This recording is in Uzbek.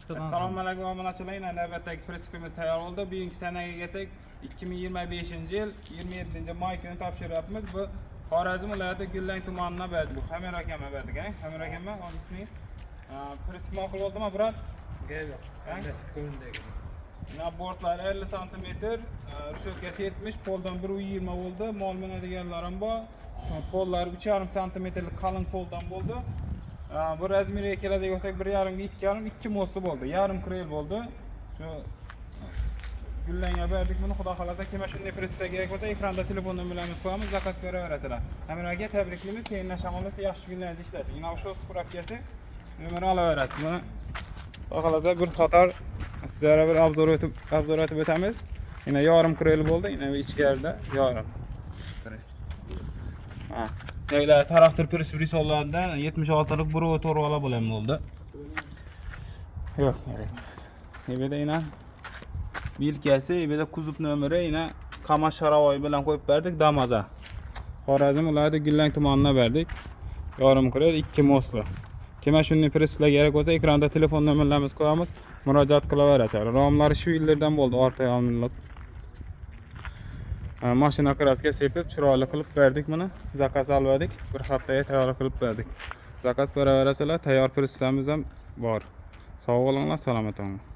Assalomu alaykum obunachilar. Navbatdagi prinsipimiz tayyor bo'ldi. Bugungi sanaga kelsak, 2025-yil 27 may kuni topshiryapmiz. Bu Xorazm viloyati Gullang tumanidan berdi. Bu Xamir akama berdik, Xamir akama onisini prinsip ma'qul bo'ldimi, biroq? Yo'q. Nasib ko'ndagi. Bortlar 50 cm, rushotka 70, poldan 1.20 bo'ldi. Mol minadiganlar ham bor. Pollar 3.5 cm qalin poldan bo'ldi. Bu razmeriga keladigan bo'lsak 1.5 ga 2.5 2 mosli bo'ldi. Yarim krel bo'ldi. Shu Gullanga berdik buni. Xudo xolasa kim shunday prinsipga kerak bo'lsa ekranda telefon nomerlarimizni qo'yamiz, zakaz beraverasizlar. Hammaga tabriklaymiz. Keyin nashamolat yaxshi kunlarda ishlating. Mana shu surat kelsa nomer olaverasiz. Buni xudo xolasa bir qator sizlarga bir obzor etib o'tamiz. Yana yarim krel bo'ldi. Yana ichkarida yarim. Neyler taraftır prinsip risollardan 76'lık buru torvala bilen oldu. Yok gerek. Ebede yine bilkesi, ebede kuzup nömeri yine Kamaş Şaravoy bilen koyup verdik Damaza. Xorazm viloyati Gullang tumanına verdik. Yarım kredi 2 mosli. Kime shunday prinsiplar gerek olsa ekranda telefon nomerlarimiz koyamiz. Murojaat qilaverasizlar. Romlari shu yillardan bo'ldi, orta yomillik. Mashina kraska sepib chiroyli qilib berdik buni. Zakaz oldik. Bir haftaga tayyor qilib berdik. Zakaz beraverasizlar, tayyor prinsipimiz ham bor. Sog' bo'linglar, salomat bo'linglar.